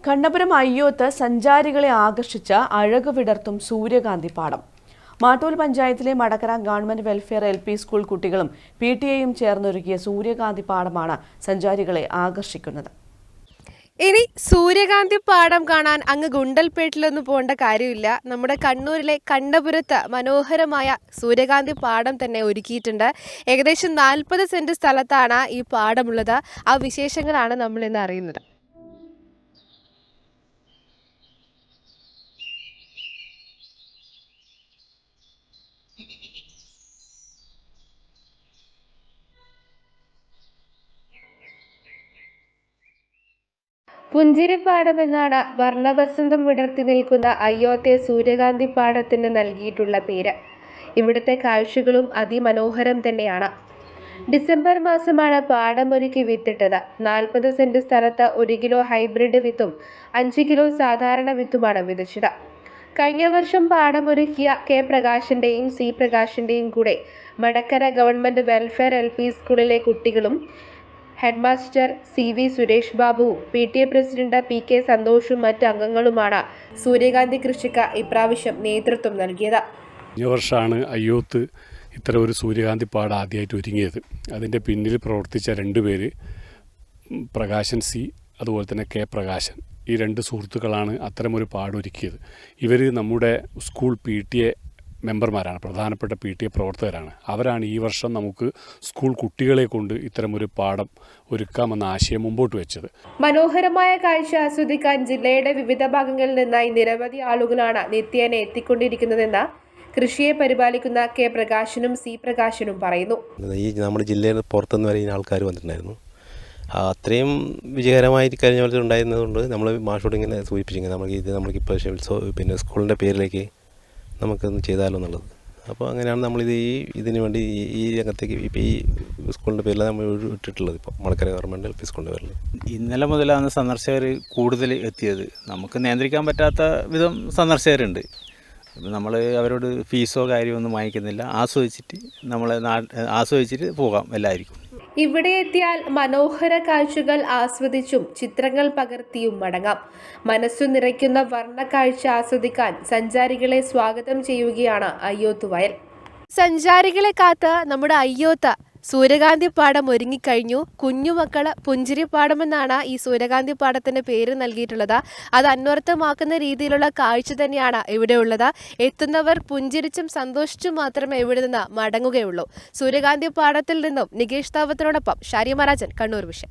കണ്ണപുരം അയ്യോത്ത് സഞ്ചാരികളെ ആകർഷിച്ച അഴക് വിടർത്തും സൂര്യകാന്തി പാടം. മാട്ടൂൽ പഞ്ചായത്തിലെ Madakkara government welfare LP school കുട്ടികളും PTA ചേർന്നൊരുക്കിയ സൂര്യകാന്തി പാടമാണ് സഞ്ചാരികളെ ആകർഷിക്കുന്നത്. ഇനി സൂര്യകാന്തി പാടം കാണാൻ അങ്ങ് ഗുണ്ടൽപേട്ടിലൊന്നും പോകേണ്ട കാര്യമില്ല. നമ്മുടെ കണ്ണൂരിലെ കണ്ണപുരത്ത് മനോഹരമായ സൂര്യകാന്തി പാടം തന്നെ ഒരുക്കിയിട്ടുണ്ട്. ഏകദേശം 40 സെന്റ് സ്ഥലത്താണ് ഈ പാടമുള്ളത്. ആ വിശേഷങ്ങളാണ് നമ്മൾ ഇന്ന് അറിയുന്നത്. പുഞ്ചിരിപ്പാടം എന്നാണ് വർണ്ണവസന്തം വിടർത്തി നിൽക്കുന്ന അയ്യോത്തെ സൂര്യകാന്തി പാടത്തിന് നൽകിയിട്ടുള്ള പേര്. ഇവിടുത്തെ കാഴ്ചകളും അതിമനോഹരം തന്നെയാണ്. ഡിസംബർ മാസമാണ് പാടമൊരുക്കി വിത്തിട്ടത്. 40 സെന്റ് സ്ഥലത്ത് 1 കിലോ ഹൈബ്രിഡ് വിത്തും 5 കിലോ സാധാരണ വിത്തുമാണ് വിതച്ചത്. കഴിഞ്ഞ വർഷം പാടമൊരുക്കിയ K പ്രകാശിന്റെയും C പ്രകാശിന്റെയും കൂടെ മടക്കര ഗവൺമെന്റ് വെൽഫെയർ LP സ്കൂളിലെ കുട്ടികളും ഹെഡ്മാസ്റ്റർ CV സുരേഷ് ബാബുവും PTA പ്രസിഡന്റ് PK സന്തോഷും മറ്റ് അംഗങ്ങളുമാണ് സൂര്യകാന്തി കൃഷിക്ക് ഇപ്രാവശ്യം നേതൃത്വം നൽകിയത്. ഈ വർഷമാണ് അയ്യോത്ത് ഇത്തരം ഒരു സൂര്യകാന്തി പാടം ആദ്യമായിട്ട് ഒരുങ്ങിയത്. അതിൻ്റെ പിന്നിൽ പ്രവർത്തിച്ച 2 പേര്, പ്രകാശൻ C അതുപോലെ തന്നെ K പ്രകാശൻ, ഈ 2 സുഹൃത്തുക്കളാണ് അത്തരമൊരു പാടം ഒരുക്കിയത്. ഇവർ നമ്മുടെ സ്കൂൾ PTA മെമ്പർമാരാണ്, പ്രധാനപ്പെട്ട PTA പ്രവർത്തകരാണ്. അവരാണ് ഈ വർഷം നമുക്ക് സ്കൂൾ കുട്ടികളെ കൊണ്ട് ഇത്തരമൊരു പാടം ഒരുക്കാമെന്ന ആശയം മുമ്പോട്ട് വെച്ചത്. മനോഹരമായ കാഴ്ച ആസ്വദിക്കാൻ ജില്ലയുടെ വിവിധ ഭാഗങ്ങളിൽ നിന്നായി നിരവധി ആളുകളാണ് നിത്യേന എത്തിക്കൊണ്ടിരിക്കുന്നതെന്ന് കൃഷിയെ പരിപാലിക്കുന്ന K പ്രകാശനും C പ്രകാശനും പറയുന്നു. ഈ നമ്മുടെ ജില്ലയിൽ പുറത്തുനിന്ന് വരെ ആൾക്കാർ വന്നിട്ടുണ്ടായിരുന്നു. അത്രയും വിജയകരമായി കഴിഞ്ഞ വർഷം ഉണ്ടായിരുന്നതുകൊണ്ട് നമ്മൾ മാഷോട് ഇങ്ങനെ സൂചിപ്പിച്ചിങ്ങനെ നമുക്ക് ഇപ്രാവശ്യം പിന്നെ സ്കൂളിൻ്റെ പേരിലേക്ക് നമുക്കൊന്ന് ചെയ്താലോ എന്നുള്ളത്. അപ്പോൾ അങ്ങനെയാണ് നമ്മളിത് ഇതിന് വേണ്ടി ഈ രംഗത്തേക്ക് ഇപ്പോൾ ഈ സ്കൂളിൻ്റെ പേരിൽ നമ്മൾ ഇട്ടിട്ടുള്ളത്. ഇപ്പോൾ മടക്കര ഗവൺമെൻറ് LP സ്കൂളിൻ്റെ പേരിൽ ഇന്നലെ മുതലാണ് സന്ദർശകർ കൂടുതൽ എത്തിയത്. നമുക്ക് നിയന്ത്രിക്കാൻ പറ്റാത്ത വിധം സന്ദർശകരുണ്ട്. നമ്മൾ അവരോട് ഫീസോ കാര്യമൊന്നും വാങ്ങിക്കുന്നില്ല. ആസ്വദിച്ചിട്ട് പോകാം എല്ലാവർക്കും. ഇവിടെ എത്തിയാൽ മനോഹര കാഴ്ചകൾ ആസ്വദിച്ചും ചിത്രങ്ങൾ പകർത്തിയും മടങ്ങാം. മനസ്സു നിറയ്ക്കുന്ന വർണ്ണ കാഴ്ച ആസ്വദിക്കാൻ സഞ്ചാരികളെ സ്വാഗതം ചെയ്യുകയാണ് അയ്യോത്ത് വയൽ. സഞ്ചാരികളെ കാത്ത് നമ്മുടെ അയ്യോത്ത് സൂര്യകാന്തി പാടം ഒരുങ്ങിക്കഴിഞ്ഞു. കുഞ്ഞുമക്കള് പുഞ്ചിരിപ്പാടമെന്നാണ് ഈ സൂര്യകാന്തി പാടത്തിന് പേര് നൽകിയിട്ടുള്ളത്. അത് അന്വർത്ഥമാക്കുന്ന രീതിയിലുള്ള കാഴ്ച തന്നെയാണ് ഇവിടെ ഉള്ളത്. എത്തുന്നവർ പുഞ്ചിരിച്ചും സന്തോഷിച്ചും മാത്രമേ ഇവിടെ നിന്ന് മടങ്ങുകയുള്ളൂ. സൂര്യകാന്തി പാടത്തിൽ നിന്നും നികേഷ് താവത്തിനോടൊപ്പം ഷാരി മഹാരാജൻ, കണ്ണൂർ വിഷൻ.